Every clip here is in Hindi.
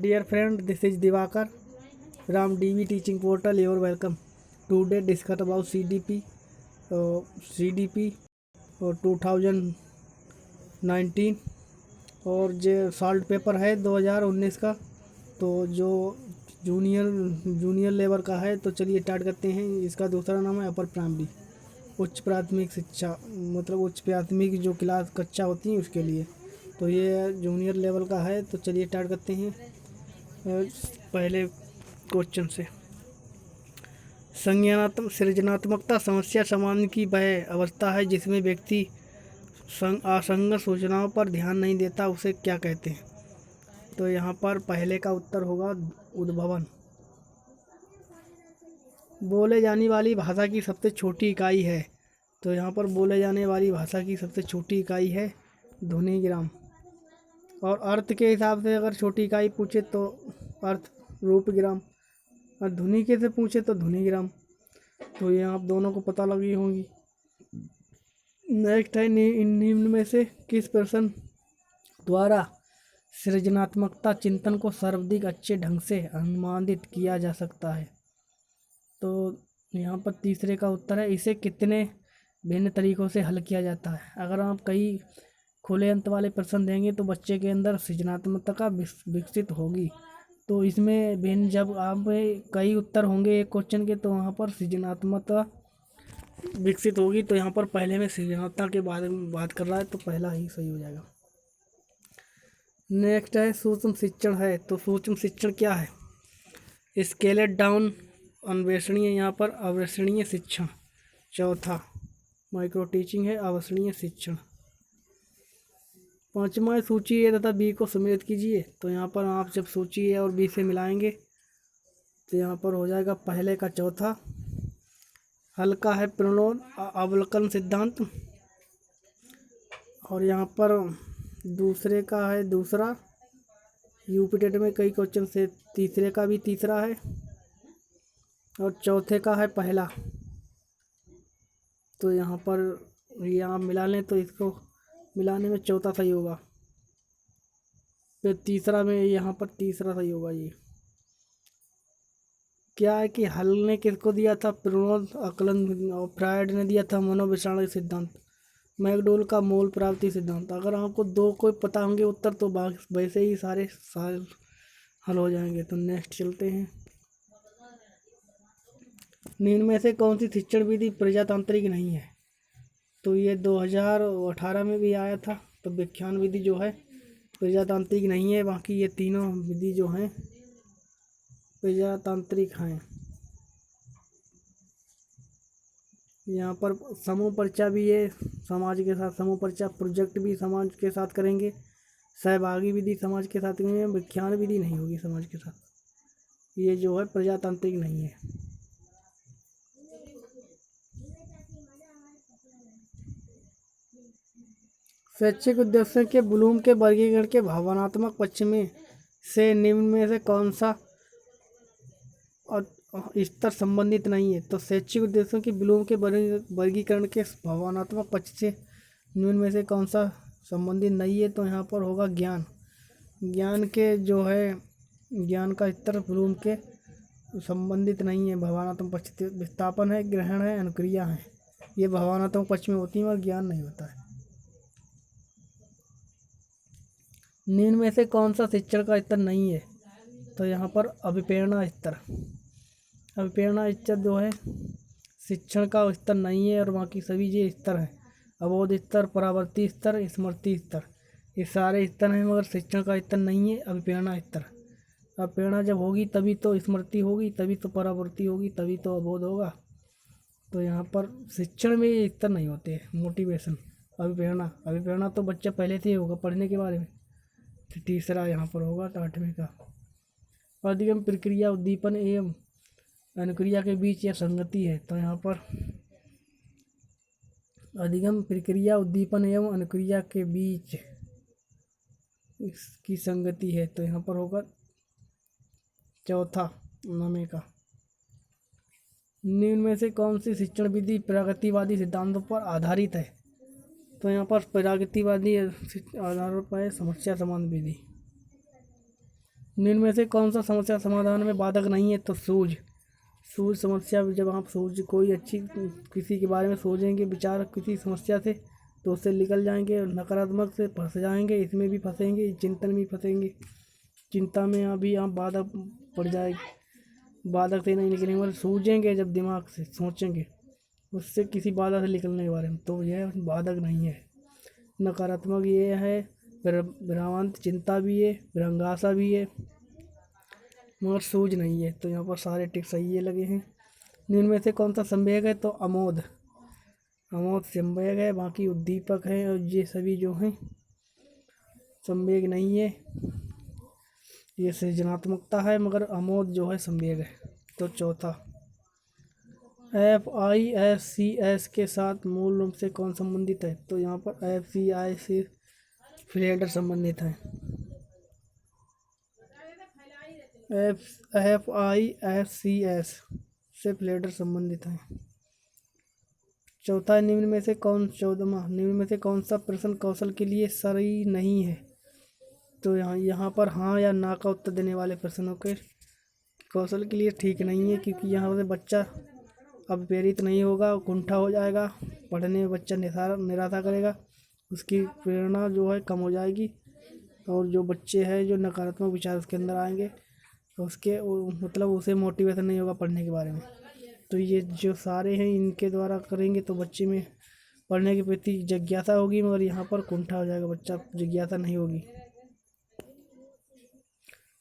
Dear friend, this is Divakar from DV Teaching Portal. You are welcome. Today discuss about CDP, CDP 2019 और जो सॉल्ट पेपर है 2019 का। तो जो जूनियर जूनियर लेवल का है, तो चलिए स्टार्ट करते हैं। इसका दूसरा नाम है अपर प्राइमरी, उच्च प्राथमिक शिक्षा, मतलब उच्च प्राथमिक जो क्लास कक्षा होती है उसके लिए। तो ये जूनियर लेवल का है। तो चलिए स्टार्ट करते हैं पहले क्वेश्चन से। संज्ञानात्मक सृजनात्मकता समस्या समाधान की वह अवस्था है जिसमें व्यक्ति असंगत सूचनाओं पर ध्यान नहीं देता, उसे क्या कहते हैं? तो यहाँ पर पहले का उत्तर होगा उद्भवन। बोले जाने वाली भाषा की सबसे छोटी इकाई है। तो यहाँ पर बोले जाने वाली भाषा की सबसे छोटी इकाई है ध्वनिग्राम। और अर्थ के हिसाब से अगर छोटी इकाई पूछे तो अर्थ रूपग्राम, और ध्वनि के से पूछे तो ध्वनिग्राम। तो ये आप दोनों को पता लगी होंगी। नेक्स्ट है, निम्न में से किस पर्सन द्वारा सृजनात्मकता चिंतन को सर्वाधिक अच्छे ढंग से अनुमानित किया जा सकता है? तो यहाँ पर तीसरे का उत्तर है, इसे कितने भिन्न तरीकों से हल किया जाता है। अगर आप कई खुले अंत वाले प्रश्न देंगे तो बच्चे के अंदर सृजनात्मकता विकसित होगी। तो इसमें भिन्न, जब आप कई उत्तर होंगे एक क्वेश्चन के, तो वहाँ पर सृजनात्मकता विकसित होगी। तो यहाँ पर पहले में सृजनात्मकता के बारे में बात कर रहा है, तो पहला ही सही हो जाएगा। नेक्स्ट है सूक्ष्म शिक्षण है। तो सूक्ष्म शिक्षण क्या है? स्केलेड डाउन अन्वेषणीय, यहाँ पर अवेषणीय शिक्षण। चौथा माइक्रो टीचिंग है, अवेषणीय शिक्षण। पांचवा सूची ए तथा बी को सम्मिलित कीजिए। तो यहाँ पर आप जब सूची ए और बी से मिलाएंगे तो यहाँ पर हो जाएगा पहले का चौथा। हल्का है प्रणोद अवलोकन सिद्धांत, और यहाँ पर दूसरे का है दूसरा। यूपी टेट में कई क्वेश्चन से तीसरे का भी तीसरा है, और चौथे का है पहला। तो यहाँ पर ये आप मिला लें तो इसको मिलाने में चौथा सही होगा। फिर तीसरा में यहाँ पर तीसरा सही होगा। ये क्या है कि हल ने किसको दिया था? प्रणोद आकलन, और फ्रायड ने दिया था मनोविश्लेषण सिद्धांत, मैकडोल का मोल प्राप्ति सिद्धांत। अगर आपको दो कोई पता होंगे उत्तर तो वैसे ही सारे हल हो जाएंगे। तो नेक्स्ट चलते हैं। निम्न में से कौन सी शिक्षण विधि प्रजातांत्रिक नहीं है? तो ये 2018 में भी आया था। तो व्याख्यान विधि जो है प्रजातांत्रिक नहीं है, बाकी ये तीनों विधि जो हैं प्रजातांत्रिक हैं। यहाँ पर समूह पर्चा भी है, समाज के साथ समूह पर्चा प्रोजेक्ट भी समाज के साथ करेंगे, सहभागी विधि समाज के साथ करेंगे, व्याख्यान विधि नहीं होगी समाज के साथ। ये जो है प्रजातांत्रिक नहीं है। शैक्षिक उद्देश्यों के ब्लूम के वर्गीकरण के भावनात्मक पक्ष में से निम्न में से कौन सा स्तर संबंधित नहीं है? तो शैक्षिक उद्देश्यों की ब्लूम के वर्गीकरण के भावनात्मक पक्ष से निम्न में से कौन सा संबंधित नहीं है? तो यहाँ पर होगा ज्ञान। ज्ञान के जो है ज्ञान का स्तर ब्लूम के संबंधित नहीं है। भावनात्मक पक्ष विस्थापन है, ग्रहण है, अनुक्रिया है, ये भावनात्मक पक्ष में होती है और ज्ञान नहीं होता है। निम्न में से कौन सा शिक्षण का स्तर नहीं है? तो यहाँ पर अभिप्रेरणा स्तर। अभिप्रेरणा स्तर जो है शिक्षण का स्तर नहीं है, और बाकी सभी ये स्तर हैं। अवबोध स्तर, परावर्ती स्तर, स्मृति स्तर, ये सारे स्तर हैं, मगर शिक्षण का स्तर नहीं है अभिप्रेरणा स्तर। अभिप्रेरणा जब होगी तभी तो स्मृति होगी, तभी तो परावर्ती होगी, तभी तो अवबोध होगा। तो यहाँ पर शिक्षण में ये स्तर नहीं होते। मोटिवेशन, अभिप्रेरणा तो बच्चा पहले से ही होगा पढ़ने के बारे में। तीसरा यहाँ पर होगा 8वें का। अधिगम प्रक्रिया उद्दीपन एवं अनुक्रिया के बीच यह संगति है। तो यहाँ पर अधिगम प्रक्रिया उद्दीपन एवं अनुक्रिया के बीच इसकी संगति है। तो यहाँ पर होगा चौथा 9वें का। निम्न में से कौन सी शिक्षण विधि प्रगतिवादी सिद्धांतों पर आधारित है? तो यहाँ पर प्रगतिवादी आधारों पर समस्या समाधान विधि। निम्न में से कौन सा समस्या समाधान में बाधक नहीं है? तो सूझ समस्या, जब आप कोई अच्छी किसी के बारे में सोचेंगे विचार किसी समस्या से तो उससे निकल जाएंगे, और नकारात्मक से फंस जाएंगे, इसमें भी फंसेंगे, चिंतन में फंसेंगे, चिंता में अभी आप बाधक पड़ जाएगी। बाधक से नहीं निकलेंगे मतलब सूझेंगे, जब दिमाग से सोचेंगे उससे किसी बाधा से निकलने के बारे में, तो यह बाधक नहीं है। नकारात्मक ये है, भ्रांत चिंता भी है, भ्रंगासा भी है, मगर सूझ नहीं है। तो यहाँ पर सारे टिक सही है लगे हैं। निम्न में से कौन सा संवेग है? तो अमोद संवेग है, बाकी उद्दीपक है, और ये सभी जो हैं संवेग नहीं है। ये सृजनात्मकता है, मगर अमोद जो है संवेग है। तो चौथा, FISCS के साथ मूल रूप से कौन संबंधित है? तो यहाँ पर FCI से फ्लेडर संबंधित है। FISCS से फ्लेडर संबंधित है। चौथा, निम्न में से कौन सा प्रश्न कौशल के लिए सही नहीं है? तो यहाँ पर हाँ या ना का उत्तर देने वाले प्रश्नों के कौशल के लिए ठीक नहीं है, क्योंकि यहाँ से बच्चा अब प्रेरित नहीं होगा, कुंठा हो जाएगा, पढ़ने में बच्चा निराशा करेगा, उसकी प्रेरणा जो है कम हो जाएगी, और जो बच्चे हैं जो नकारात्मक विचार उसके अंदर आएंगे तो मतलब उसे मोटिवेशन नहीं होगा पढ़ने के बारे में। तो ये जो सारे हैं इनके द्वारा करेंगे तो बच्चे में पढ़ने के प्रति जिज्ञासा होगी, मगर यहाँ पर कुंठा हो जाएगा, बच्चा जिज्ञासा नहीं होगी।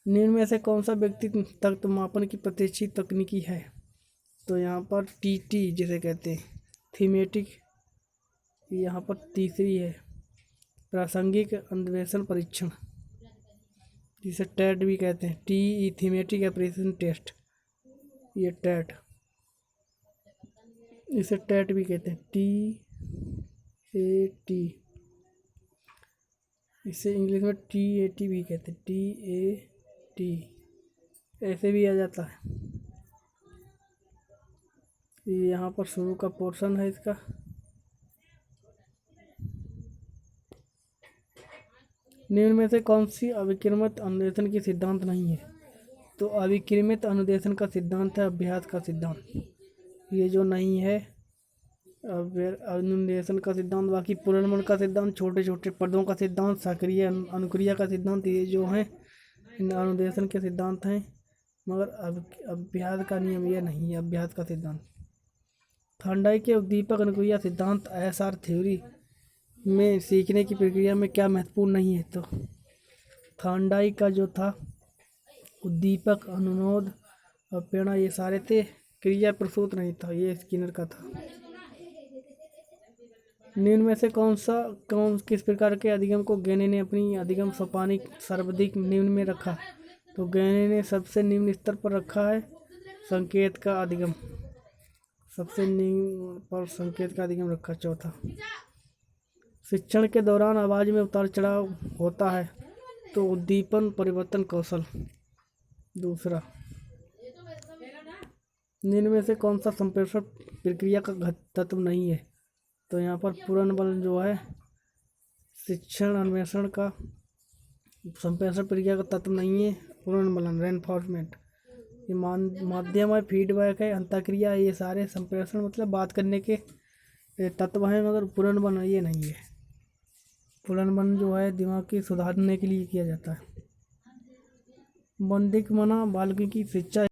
निम्न में से कौन सा व्यक्ति तत्व मापन की प्रतिष्ठित तकनीकी है? तो यहाँ पर TT जिसे कहते हैं थीमेटिक, यहाँ पर तीसरी है प्रासंगिक अन्वेषण परीक्षण, जिसे टेट भी कहते हैं, TE थीमेटिक एप्रेसिएशन टेस्ट, ये टेट, इसे टेट भी कहते हैं, TAT, इसे इंग्लिश में TAT भी कहते हैं, TAT ऐसे भी आ जाता है। ये यहाँ पर शुरू का पोर्शन है इसका। निम्न में से कौन सी अविक्रमित अनुदेशन की सिद्धांत नहीं है? तो अविक्रमित अनुदेशन का सिद्धांत है अभ्यास का सिद्धांत, ये जो नहीं है अनुदेशन का सिद्धांत। बाकी पुनर्मन का सिद्धांत, छोटे छोटे पदों का सिद्धांत, सक्रिय अनुक्रिया का सिद्धांत, ये जो है इन अनुदेशन के सिद्धांत हैं, मगर अभ्यास का नियम ये नहीं है अभ्यास का सिद्धांत। थांडाई के उद्दीपक अनुक्रिया सिद्धांत SR थ्योरी में सीखने की प्रक्रिया में क्या महत्वपूर्ण नहीं है? तो थांडाई का जो था उद्दीपक, अनुनोद और प्रेरणा ये सारे थे, क्रिया प्रसूत नहीं था, ये स्किनर का था। निम्न में से किस प्रकार के अधिगम को गैने ने अपनी अधिगम सोपानिक सर्वाधिक निम्न में रखा? तो गैने ने सबसे निम्न स्तर पर रखा है संकेत का अधिगम, सबसे निम्न पर संकेत का अधिगम रखा। चौथा, शिक्षण के दौरान आवाज़ में उतार चढ़ाव होता है, तो उद्दीपन परिवर्तन कौशल। दूसरा, निम्न में से कौन सा संप्रेषण प्रक्रिया का तत्व नहीं है? तो यहाँ पर पुनर्बल जो है शिक्षण अन्वेषण का संप्रेषण प्रक्रिया का तत्व नहीं है। पुनर्बलन रेनफोर्समेंट ये माध्यम है, फीडबैक है, अंतःक्रिया, ये सारे संप्रेषण मतलब बात करने के तत्व हैं, मगर पुनर्बलन ये नहीं है। पुनर्बलन जो है दिमाग की सुधारने के लिए किया जाता है। बंदिक मना बालक की शिक्षा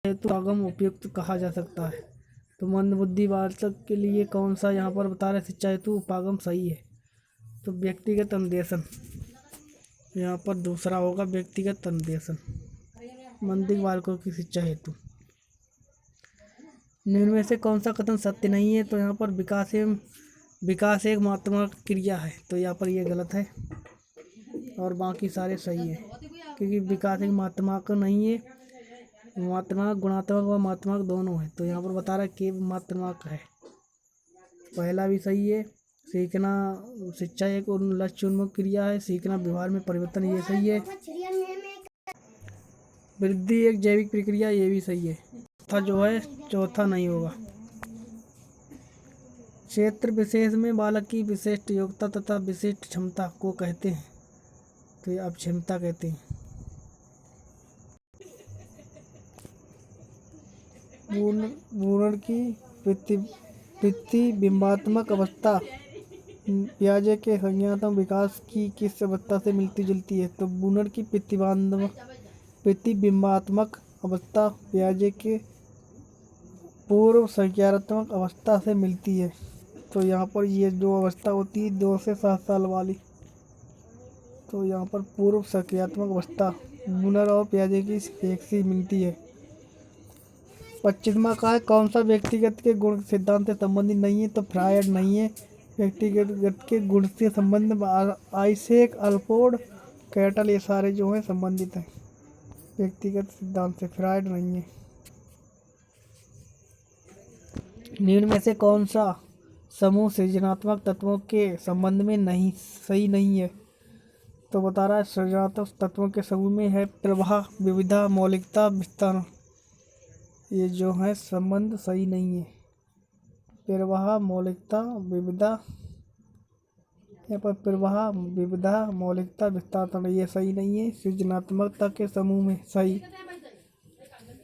हेतु उपागम उपयुक्त कहा जा सकता है। तो मंदबुद्धि बालक के लिए कौन सा यहाँ पर बता रहे शिक्षा हेतु उपागम सही है? तो व्यक्तिगत अन्वेषण, यहाँ पर दूसरा होगा व्यक्तिगत अन्वेषण मंदिक बालकों की शिक्षा हेतु। निम्न में से कौन सा कथन सत्य नहीं है? तो यहाँ पर विकास एक मात्रात्मक क्रिया है, तो यहाँ पर ये गलत है, और बाकी सारे सही है, क्योंकि विकास एक मात्रात्मक नहीं है, मात्रात्मक गुणात्मक व मात्रात्मक दोनों है। तो यहाँ पर बता रहा है कि मात्रात्मक है, पहला भी सही है। सीखना शिक्षा एक लक्ष्य उन्मुख क्रिया है, सीखना व्यवहार में परिवर्तन, ये सही है। वृद्धि एक जैविक प्रक्रिया, ये भी सही है। चौथा नहीं होगा। क्षेत्र विशेष में बालक की विशिष्ट योग्यता तथा विशिष्ट क्षमता को कहते हैं, तो ये अब क्षमता कहते हैं। भ्रूण की प्रतिबिंबात्मक अवस्था पियाजे के संज्ञानात्मक विकास की किस अवस्था से मिलती जुलती है? तो भ्रूण की प्रतिबिंबात्मक अवस्था पियाजे के पूर्व संज्ञानात्मक अवस्था से मिलती है। तो यहाँ पर ये जो अवस्था होती है 2 से 7 साल वाली, तो यहाँ पर पूर्व संज्ञानात्मक अवस्था भ्रूण और पियाजे की एक सी मिलती है। 25वां का है कौन सा व्यक्तिगत के गुण सिद्धांत से संबंधित नहीं है? तो फ्रायड नहीं है। व्यक्तिगत के गुण से संबंध आइजैक, अल्फ्रेड कैटल ये सारे जो हैं संबंधित हैं व्यक्तिगत सिद्धांत से, फ्रायड नहीं है। निम्न में से कौन सा समूह सृजनात्मक तत्वों के संबंध में सही नहीं है? तो बता रहा है सृजनात्मक तत्वों के समूह में है प्रवाह, विविधता, मौलिकता, विस्तार। ये जो है संबंध सही नहीं है। प्रवाह, मौलिकता, विविधता, यहाँ पर प्रवाह, विविधता, मौलिकता, विस्तार ये सही नहीं है सृजनात्मकता के समूह में सही,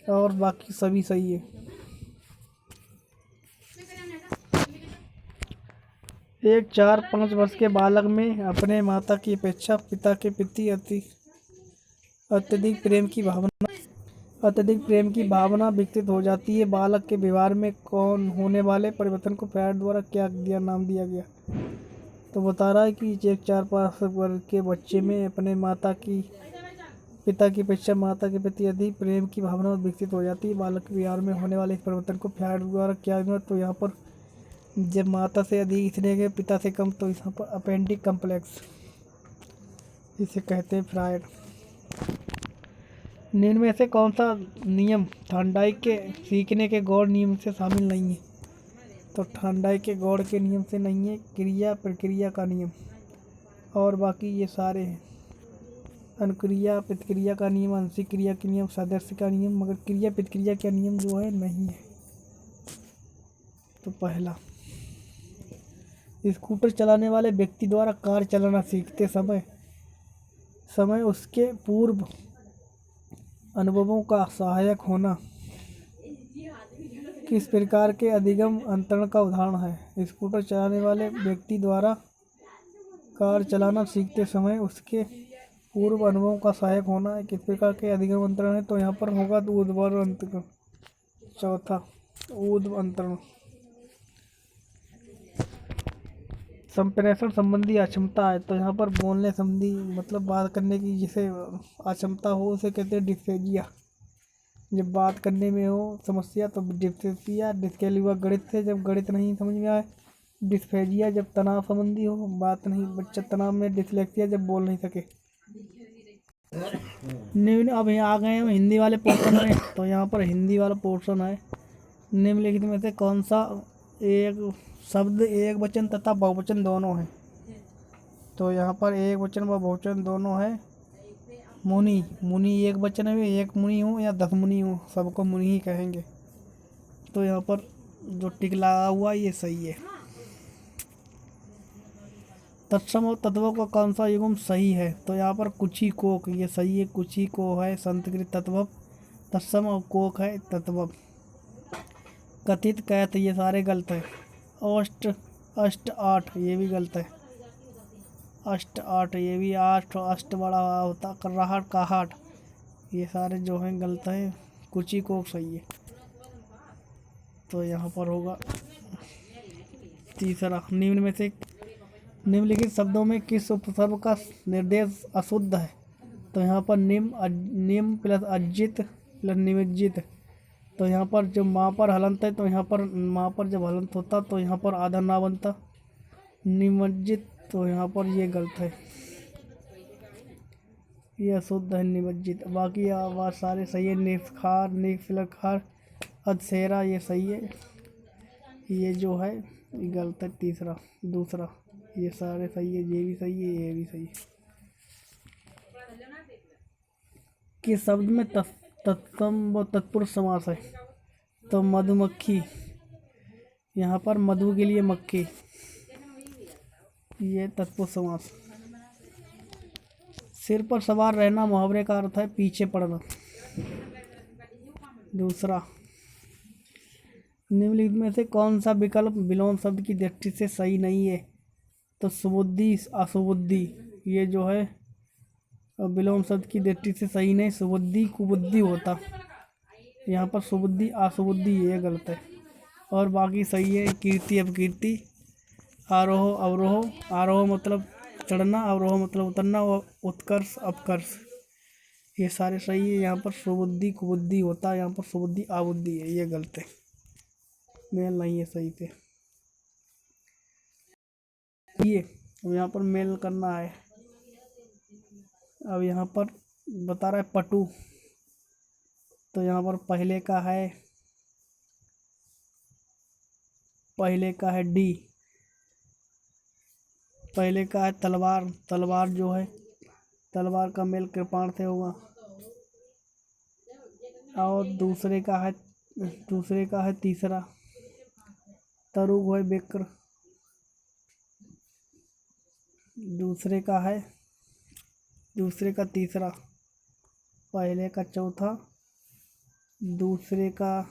और बाकी सभी सही है। 1, 4, 5 वर्ष के बालक में अपने माता की अपेक्षा पिता के प्रति अत्यधिक प्रेम की भावना विकसित हो जाती है। बालक के व्यवहार में कौन होने वाले परिवर्तन को फ्रायड द्वारा क्या नाम दिया गया? तो बता रहा है कि 1, 4, 5 वर्ष के बच्चे में अपने पिता की अपेक्षा माता के प्रति अधिक प्रेम की भावना विकसित हो जाती है। बालक के व्यवहार में होने वाले इस परिवर्तन को फ्रायड द्वारा क्या? तो यहाँ पर जब माता से अधिक स्नेह के पिता से कम, तो यहाँ पर अपेंडिक कम्प्लेक्स इसे कहते हैं फ्रायड। निम्न में से कौन सा नियम थॉर्नडाइक के सीखने के गौड़ नियम से शामिल नहीं है? तो थॉर्नडाइक के गौड़ के नियम से नहीं है। क्रिया प्रक्रिया का नियम, और बाकी ये सारे हैं। अनुक्रिया प्रतिक्रिया का नियम, आंशिक क्रिया के नियम, सादृश्य का नियम, मगर क्रिया प्रतिक्रिया का नियम जो है नहीं है। तो पहला, स्कूटर चलाने वाले व्यक्ति द्वारा कार चलाना सीखते समय उसके पूर्व अनुभवों का सहायक होना किस प्रकार के अधिगम अंतरण का उदाहरण है? स्कूटर चलाने वाले व्यक्ति द्वारा कार चलाना सीखते समय उसके पूर्व अनुभवों का सहायक होना किस प्रकार के अधिगम अंतरण है? तो यहाँ पर होगा ऊर्ध्वाधर अंतरण। चौथा, ऊर्ध्व अंतरण। संप्रेषण संबंधी अक्षमता है, तो यहाँ पर बोलने संबंधी मतलब बात करने की जिसे अक्षमता हो उसे कहते हैं डिस्फेजिया। जब बात करने में हो समस्या तो डिस्फेजिया। डिस्कैलिबा गणित से जब गणित नहीं समझ में आए। डिस्फेजिया जब तनाव संबंधी हो, बात नहीं, बच्चा तनाव में। डिसलेक्सिया जब बोल नहीं सके। निम्न, अब यहाँ आ गए हम हिंदी वाले पोर्शन में, तो यहाँ पर हिंदी वाला पोर्शन है। निम्नलिखित में से कौन सा एक शब्द एक वचन तथा बहुवचन दोनों है? तो यहाँ पर एक वचन व बहुवचन दोनों है। मुनि एक वचन है, एक मुनि हो या 10 मुनि हो, सबको मुनि ही कहेंगे। तो यहाँ पर जो टिक लगा हुआ ये सही है। तत्सम और तत्वों का कौन सा युग्म सही है? तो यहाँ पर कुची कोक ये सही है। कुची को है संस्कृत तत्व, तत्सम, और कोक है तत्व। कथित कैत ये सारे गलत है। अष्ट 8 ये भी गलत है। अष्ट 8 ये भी 8 अष्ट बड़ा होता। कराहट काहट ये सारे जो हैं गलत हैं। कुची कोक सही है। तो यहाँ पर होगा तीसरा, निम्न में से निम्नलिखित शब्दों में किस उपसर्ग का निर्देश अशुद्ध है? तो यहाँ पर निम प्लस अज्जित प्लस निमज्जित। तो यहाँ पर जब माँ पर हलंत है, तो यहाँ पर माँ पर जब हलंत होता तो यहाँ पर आधा ना बनता। निमज्जित, तो यहाँ पर ये गलत है, ये अशुद्ध है निमज्जित। बाकी आवाज सारे सही है। निस्खार, निफलखार, अदसेरा ये सही है। ये जो है ये गलत है दूसरा। ये सारे सही है, ये भी सही है, ये भी सही है। किस शब्द में तत्सम व तत्पुरुष समास है? तो मधुमक्खी, यहाँ पर मधु के लिए मक्खी, ये तत्पुरुष समास। सिर पर सवार रहना मुहावरे का अर्थ है पीछे पड़ना। दूसरा, निम्नलिखित में से कौन सा विकल्प विलोम शब्द की दृष्टि से सही नहीं है? तो सुबुद्धि असुबुद्धि, ये जो है विलोम शब्द की दृष्टि से सही नहीं, सुबुद्धि कुबुद्धि होता। यहाँ पर सुबुद्धि असुबुद्धि, ये गलत है। और बाकी सही है। कीर्ति अपकीर्ति, आरोह अवरोह, आरोह मतलब चढ़ना, अवरोह मतलब उतरना, और उत्कर्ष अपकर्ष, ये सारे सही है। यहाँ पर सुबुद्धि कुबुद्धि होता है, यहाँ पर सुबुद्धि आबुद्धि है, ये गलत है, मेल नहीं है सही पे। ये अब यहाँ पर मेल करना है। अब यहाँ पर बता रहा है पटु, तो यहाँ पर पहले का है डी। पहले का है तलवार, तलवार जो है तलवार का मेल कृपाण से होगा। और दूसरे का है तीसरा तरुग है बेक्र। दूसरे का तीसरा, पहले का चौथा, दूसरे का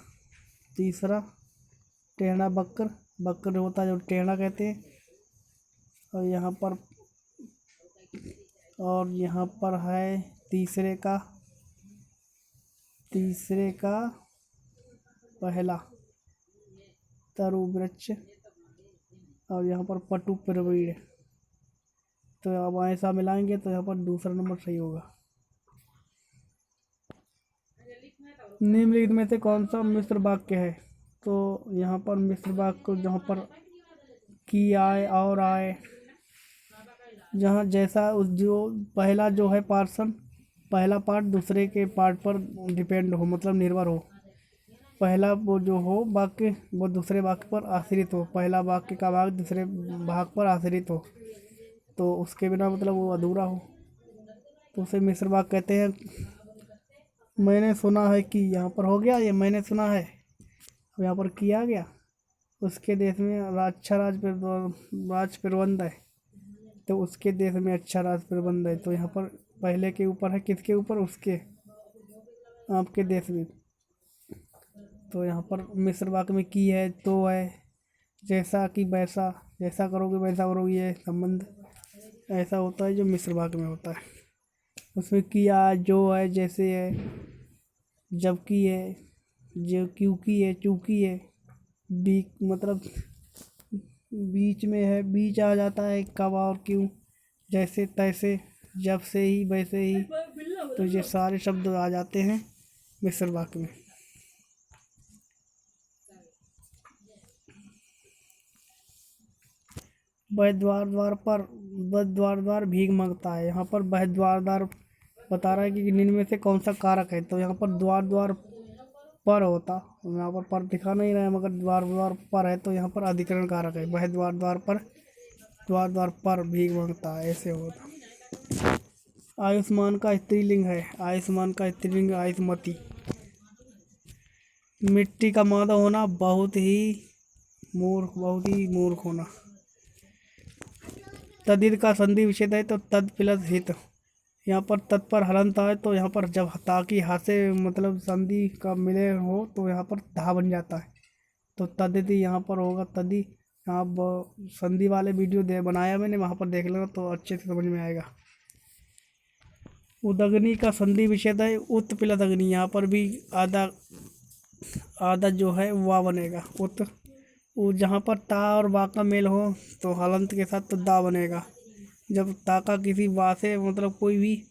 तीसरा, टेढ़ा बकर, बकर होता है जो टेढ़ा कहते हैं। और यहाँ पर है तीसरे का पहला तरु वृक्ष। और यहाँ पर पटु प्रवीण, तो अब ऐसा मिलाएंगे तो यहाँ पर दूसरा नंबर सही होगा। निम्नलिखित में से कौन सा मिश्र वाक्य है? तो यहाँ पर मिश्र वाक्य जहाँ पर की आए और आए, जहाँ जैसा उस जो पहला जो है पहला पार्ट दूसरे के पार्ट पर डिपेंड हो, मतलब निर्भर हो। पहला वो जो हो वाक्य वो दूसरे वाक्य पर आश्रित हो, पहला वाक्य का भाग दूसरे भाग पर आश्रित हो, तो उसके बिना मतलब वो अधूरा हो, तो उसे मिश्र वाक्य कहते हैं। मैंने सुना है कि, यहाँ पर हो गया ये मैंने सुना है, अब यहाँ पर किया गया। उसके देश में अच्छा राज प्रबंध है, तो उसके देश में अच्छा राज प्रबंध है, तो यहाँ पर पहले के ऊपर है, किसके ऊपर? उसके, आपके देश में। तो यहाँ पर मिश्र वाक्य में की है, तो है, जैसा कि वैसा, जैसा करोगे वैसा करोगे, ये संबंध ऐसा होता है जो मिश्र वाक्य में होता है। उसमें किया, जो है, जैसे है, जबकि है, जो क्योंकि है, चूंकि है, मतलब बीच में है, बीच आ जाता है, कब और क्यों, जैसे तैसे, जब से ही वैसे ही, तो ये सारे शब्द आ जाते हैं मिश्र वाक्य में। वह द्वार भीख मांगता है, यहाँ पर वह द्वार बता रहा है कि निम्न में से कौन सा कारक है, तो यहाँ पर द्वार पर होता, यहाँ पर दिखा नहीं रहा है, मगर द्वार पर है, तो यहाँ पर अधिकरण कारक है। वह द्वार पर भीख मांगता है, ऐसे होता। आयुष्मान का स्त्रीलिंग है, आयुष्मती। मिट्टी का मादा होना, बहुत ही मूर्ख होना। तदिद का संधि विच्छेद है, तो तद प्लस हित, यहाँ पर तत्पर हलंत है, तो यहाँ पर जब ताकि हा से मतलब संधि का मिले हो तो यहाँ पर धा बन जाता है, तो तदिति यहाँ पर होगा तदि। यहाँ संधि वाले वीडियो बनाया मैंने, वहाँ पर देख लेना तो अच्छे से समझ में आएगा। उदग्नि का संधि विच्छेद है, उत प्लस अग्नि, यहाँ पर भी आधा जो है वाह बनेगा, उत। जहाँ पर ता और वा का मेल हो तो हलंत के साथ तो दा बनेगा। जब ता का किसी वा से मतलब कोई भी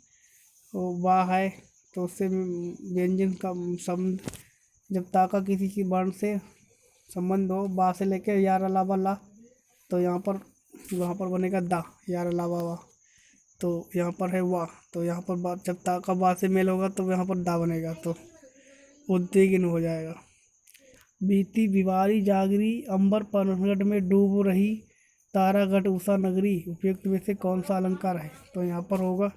वाह है तो उससे व्यंजन का संबंध, जब ता का किसी की वर्ण से संबंध हो, बा से लेके यार अलावा ला, तो वहाँ पर बनेगा दा, यार अलावा वाह। तो यहाँ पर है वाह, तो यहाँ पर जब ता का बा से मेल होगा तो यहाँ पर दा बनेगा, तो उद्विग्न हो जाएगा। बीती बिवारी जागरी, अंबर पनघट में डूब रही, तारागढ़ उषा नगरी, उपयुक्त में से कौन सा अलंकार है? तो यहाँ पर होगा,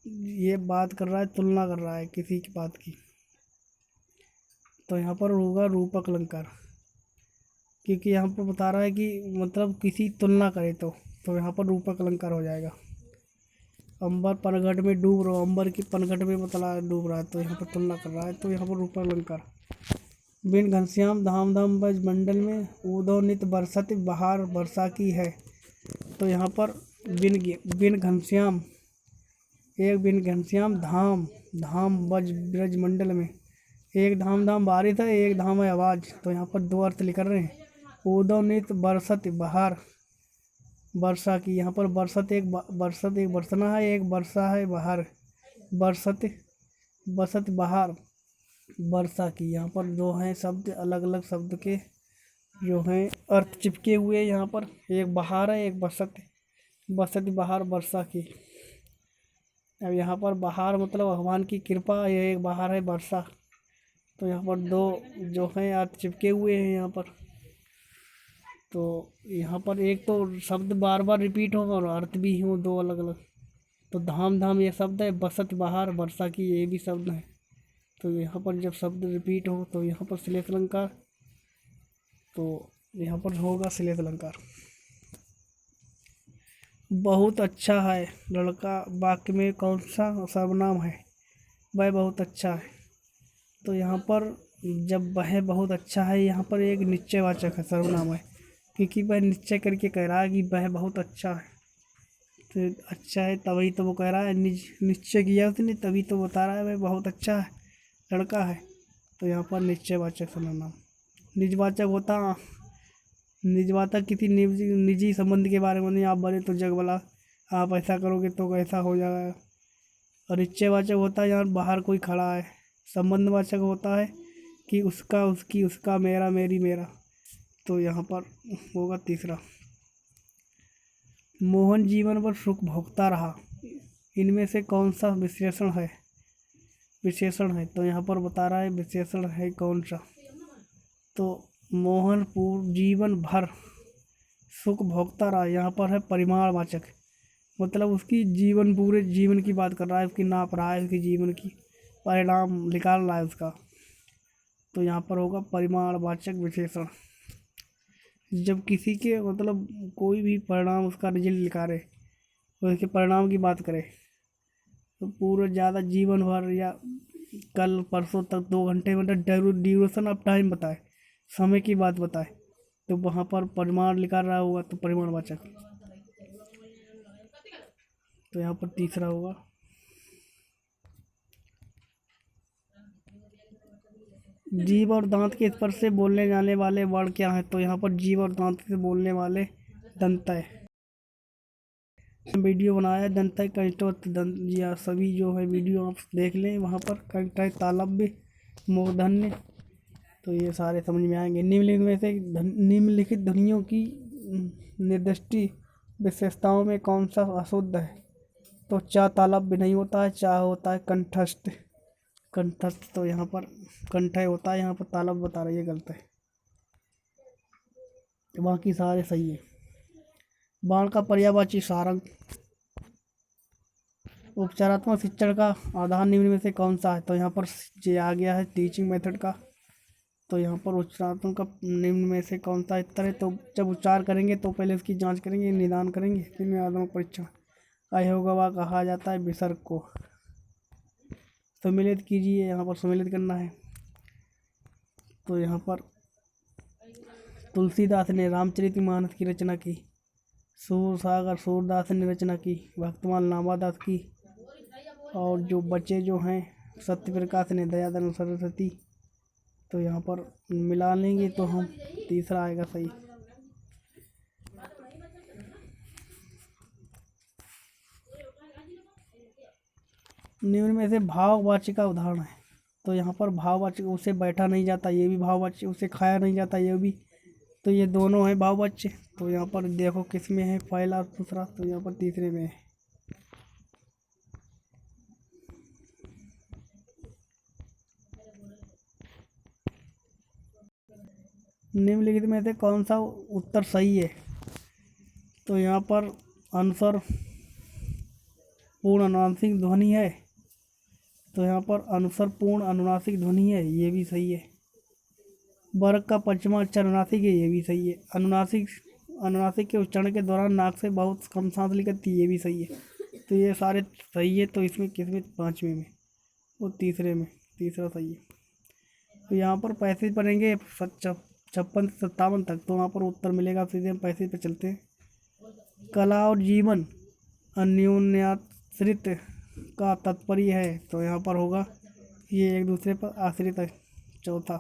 ये बात कर रहा है, तुलना कर रहा है किसी की बात की, तो यहाँ पर होगा रूपक अलंकार, क्योंकि यहाँ पर बता रहा है कि मतलब किसी तुलना करे तो यहाँ पर रूपक अलंकार हो जाएगा। अंबर पनघट में डूब रहा, अंबर की पनघट में मतलब डूब रहा है, तो यहाँ पर तुलना कर रहा है, तो यहाँ पर रूपक अलंकार। बिन घनश्याम धाम धाम ब्रज मंडल में ऊदो नित बरसत बहार वर्षा की है। तो यहाँ पर बिन घनश्याम, एक बिन घनश्याम धाम धाम ब्रज मंडल में, एक धाम धाम बारिश है, एक धाम है आवाज़। तो यहाँ पर दो अर्थ लिख रहे हैं। ऊदो नित बरसत बहार वर्षा की, यहाँ पर बरसत एक बरसना है, एक वर्षा है बहार। बरसत बरसत बहार वर्षा की, यहाँ पर जो है शब्द अलग अलग शब्द के जो हैं अर्थ चिपके हुए यहाँ पर। एक बहार है, एक बरसत, बरसत बहार वर्षा की। अब यहाँ पर बहार मतलब भगवान की कृपा, यह एक बहार है वर्षा। तो यहाँ पर दो जो हैं अर्थ चिपके हुए हैं यहाँ पर। तो यहाँ पर एक तो शब्द बार बार रिपीट हो और अर्थ भी हो दो अलग अलग। तो धाम धाम ये शब्द है, बसत बहार वर्षा की ये भी शब्द है। तो यहाँ पर जब शब्द रिपीट हो तो यहाँ पर श्लेष अलंकार, तो यहाँ पर होगा श्लेष अलंकार। बहुत अच्छा है लड़का वाक्य में कौन सा सर्वनाम है? वह बहुत अच्छा है। तो यहाँ पर जब वह बहुत अच्छा है, यहाँ पर एक निश्चयवाचक है, सर्वनाम है, क्योंकि वह निश्चय करके कह रहा है कि वह बहुत अच्छा है। तो अच्छा है तभी तो वो कह रहा है, निश्चय किया उसने तभी तो बता रहा है वह बहुत अच्छा है लड़का है। तो यहाँ पर निश्चयवाचक सर्वनाम। निजवाचक होता, निजवाचक किसी निजी संबंध के बारे में नहीं, आप बने तो जग भला, आप ऐसा करोगे तो ऐसा हो जाएगा। और निश्चयवाचक होता है यहाँ बाहर कोई खड़ा है। संबंधवाचक होता है कि उसका, उसकी, उसका, मेरा, मेरी, मेरा। तो यहाँ पर होगा तीसरा। मोहन जीवन भर सुख भोगता रहा, इनमें से कौन सा विशेषण है? विशेषण है, तो यहाँ पर बता रहा है विशेषण है कौन सा। तो मोहन जीवन भर सुख भोगता रहा, यहाँ पर है परिमाणवाचक, मतलब उसकी जीवन, पूरे जीवन की बात कर रहा है, उसकी नाप रहा है, उसकी जीवन की परिणाम निकाल रहा है उसका। तो यहाँ पर होगा परिमाणवाचक विशेषण। जब किसी के मतलब कोई भी परिणाम उसका रिजल्ट निकाले, उसके परिणाम की बात करे, तो पूरा ज़्यादा जीवन भर या कल परसों तक 2 घंटे मतलब ड्यूरेशन ऑफ टाइम बताए, समय की बात बताए, तो वहाँ पर परिमाण निकाल रहा होगा, तो परिमाणवाचक। तो यहाँ पर तीसरा होगा। जीभ और दांत के स्पर्श से बोलने जाने वाले वर्ण क्या है? तो यहाँ पर जीभ और दांत से बोलने वाले दंतय। वीडियो बनाया दंतय कंठस्थ दंत, या सभी जो है वीडियो आप देख लें, वहाँ पर कंठय तालव्य मूर्धन्य, तो ये सारे समझ में आएंगे। निम्नलिखित में से निम्नलिखित ध्वनियों की निर्दिष्ट विशेषताओं में कौन सा अशुद्ध है? तो चा तालव्य नहीं होता है, चा होता है कंठस्थ, कंठस्थ। तो यहाँ पर कंठय होता है, यहाँ पर तालव्य बता रही है, गलत है। बाकी सारे सही है। बाण का पर्यायवाची सारंग। उपचारात्मक शिक्षण का आधार निम्न में से कौन सा है? तो यहाँ पर ये आ गया है टीचिंग मेथड का। तो यहाँ पर उपचारात्मक का निम्न में से कौन सा उत्तर है? तो जब उच्चार करेंगे तो पहले उसकी जांच करेंगे, निदान करेंगे, फिर निदानात्मक परीक्षण। अयोगवा कहा जाता है विसर्ग को। सम्मिलित कीजिए, यहाँ पर सम्मिलित करना है। तो यहाँ पर तुलसीदास ने रामचरितमानस की रचना की, सूरसागर सूरदास ने रचना की, भक्तमाल नामादास की, और जो बच्चे जो हैं सत्यप्रकाश ने, दयाधन सरस्वती। तो यहाँ पर मिला लेंगे तो हम तीसरा आएगा सही। निम्न में से भाववाची का उदाहरण है। तो यहाँ पर भाववाची, उसे बैठा नहीं जाता, ये भी भाववाची, उसे खाया नहीं जाता, ये भी। तो ये दोनों है भाववाच्य। तो यहाँ पर देखो किस में है, पहला और दूसरा। तो यहाँ पर तीसरे में है। निम्नलिखित में से कौन सा उत्तर सही है? तो यहाँ पर आंसर पूर्ण अनुनासिक ध्वनि है। तो यहाँ पर अनुस्वर पूर्ण अनुनासिक ध्वनि है, ये भी सही है। वर्ग का पंचमा अक्षर अनुनासिक है, ये भी सही है। अनुनासिक के उच्चारण के दौरान नाक से बहुत कम सांस ली करती है, ये भी सही है। तो ये सारे सही है। तो इसमें किसमें? पाँचवें में, वो तीसरे में, तीसरा सही है। तो यहाँ पर पैसे पड़ेंगे 56 से 57 तक, तो वहाँ पर उत्तर मिलेगा। सीधे हम पैसे पे चलते हैं। कला और जीवन अन्योन्याश्रित का तात्पर्य है, तो यहाँ पर होगा ये एक दूसरे पर आश्रित है। चौथा,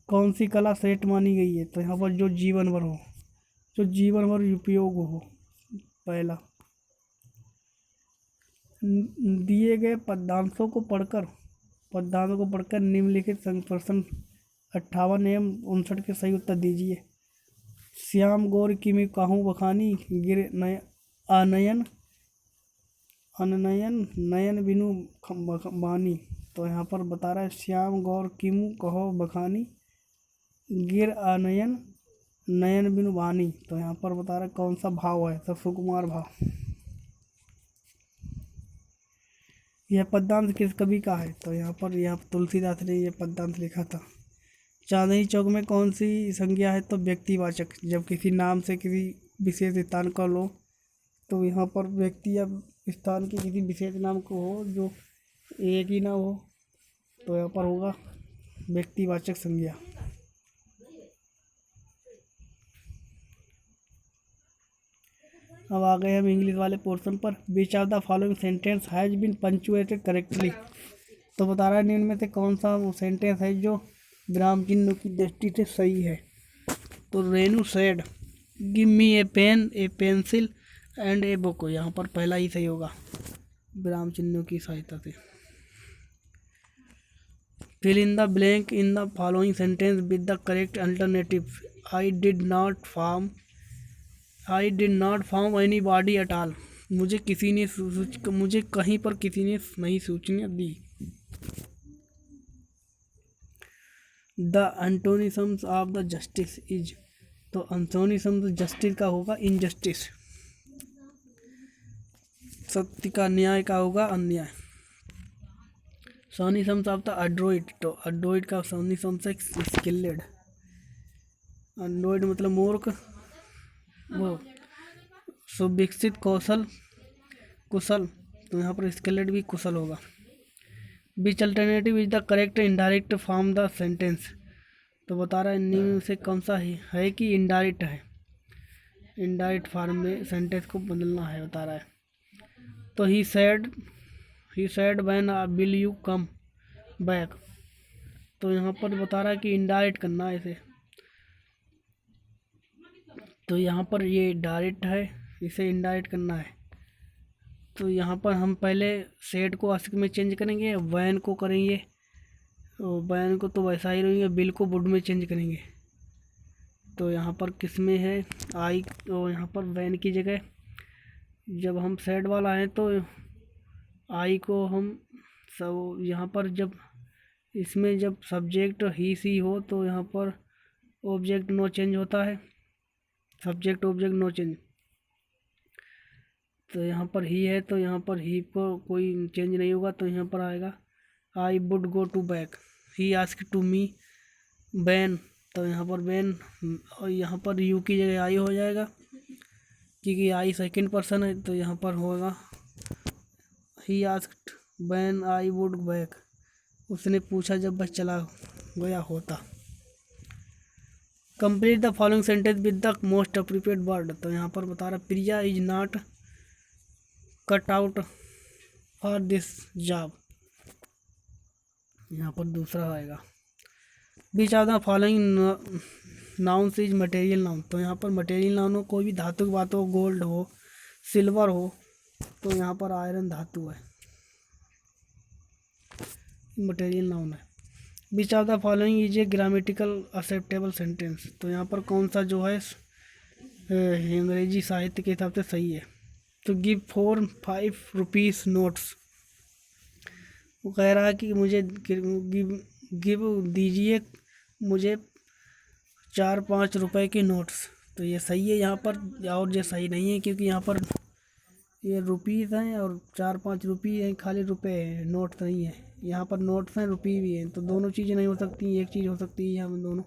कौन सी कला श्रेष्ठ मानी गई है, तो यहाँ पर जो जीवन भर हो, जो जीवन भर उपयोग हो। पहला, दिए गए पद्यांशों को पढ़कर निम्नलिखित प्रश्न 58 एवं 59 के सही उत्तर दीजिए। श्याम गौर किमि काहू बखानी गिर अनयन नयन बिनु बानी, तो यहाँ पर बता रहा है श्याम गौर किमु कहो बखानी गिर अनयन नयन बिनु बानी, तो यहाँ पर बता रहा है कौन सा भाव है, तो सुकुमार भाव। यह पद्यांश किस कवि का है, तो यहाँ पर तुलसीदास ने यह पद्यांश लिखा था। चांदनी चौक में कौन सी संज्ञा है, तो व्यक्तिवाचक। जब किसी नाम से किसी विशेष स्थान का लो, तो यहाँ पर व्यक्ति या स्थान के किसी विशेष नाम को हो जो एक ही ना हो, तो यहाँ पर होगा व्यक्तिवाचक संज्ञा। अब आ गए हम इंग्लिश वाले पोर्शन पर। Which of the following sentence has been punctuated correctly, तो बता रहा है निम्न में से कौन सा वो सेंटेंस है जो विराम चिन्हों की दृष्टि से सही है। तो Renu said give me a pen a pencil and a book, यहाँ पर पहला ही सही होगा विराम चिन्हों की सहायता से। Fill in the blank in the following sentence with the correct alternative. I did not form anybody at all, मुझे कहीं पर किसी ने नहीं सूचना दी। The antonyms of the justice is, तो एंटोनिम्स जस्टिस का होगा इनजस्टिस। सत्य का, न्याय का होगा अन्याय। सोनिसम्स ऑफ द एड्रोइड, तो एड्रोइड का सोनिसम्स है स्किल्ड। एंड्रॉइड मतलब मूर्ख, वो सुविकसित कुशल, तो यहाँ पर स्किल्ड भी कुशल होगा। Which alternative is the correct indirect form the sentence, तो बता रहा है निम्न से कौन सा है कि इनडायरेक्ट है, इनडायरेक्ट फॉर्म में सेंटेंस को बदलना है बता रहा है। तो he said when will you come back, तो यहाँ पर बता रहा है कि इनडायरेक्ट करना है इसे, तो यहाँ पर ये डायरेक्ट है, इसे इनडायरेक्ट करना है। तो यहाँ पर हम पहले सेड को आस्क में चेंज करेंगे, वैन को करेंगे, तो वैन को तो वैसा ही रहेंगे, बिल को वुड में चेंज करेंगे। तो यहाँ पर किस में है आई, तो यहाँ पर वैन की जगह जब हम सेड वाला है तो आई को हम सब यहाँ पर जब इसमें जब सब्जेक्ट ही सी हो तो यहाँ पर ऑब्जेक्ट नो चेंज होता है, सब्जेक्ट ऑब्जेक्ट नो चेंज। तो यहाँ पर ही है तो यहाँ पर ही को कोई चेंज नहीं होगा, तो यहाँ पर आएगा I would go to back. He ask to me ban, तो यहाँ पर बैन और यहाँ पर यू की जगह आई हो जाएगा क्योंकि आई सेकंड पर्सन है, तो यहाँ पर होगा he asked when I would back, उसने पूछा जब बस चला गया होता। Complete the following sentence with the most appropriate word, तो यहाँ पर बता रहा Priya is not cut out for this job, यहाँ पर दूसरा आएगा। Which of the following nouns is material noun, तो यहाँ पर मटेरियल नाउन हो, कोई भी धातु की बात हो, गोल्ड हो, सिल्वर हो, तो यहाँ पर आयरन धातु है, मटेरियल नाउन है। Which of the following is a grammatical acceptable sentence, तो यहाँ पर कौन सा जो है अंग्रेजी साहित्य के हिसाब से सही है। तो गिव 4-5 रुपीज़ नोट्स, वो कह रहा है कि मुझे गिव दीजिए मुझे 4-5 रुपए के नोट्स, तो ये सही है यहाँ पर, और ये सही नहीं है क्योंकि यहाँ पर ये रुपीज़ हैं और 4-5 रुपये हैं, खाली रुपए हैं, नोट नहीं है। यहाँ पर नोट्स हैं, रुपये भी हैं, तो दोनों चीज़ें नहीं हो सकती, एक चीज़ हो सकती है यहाँ में दोनों।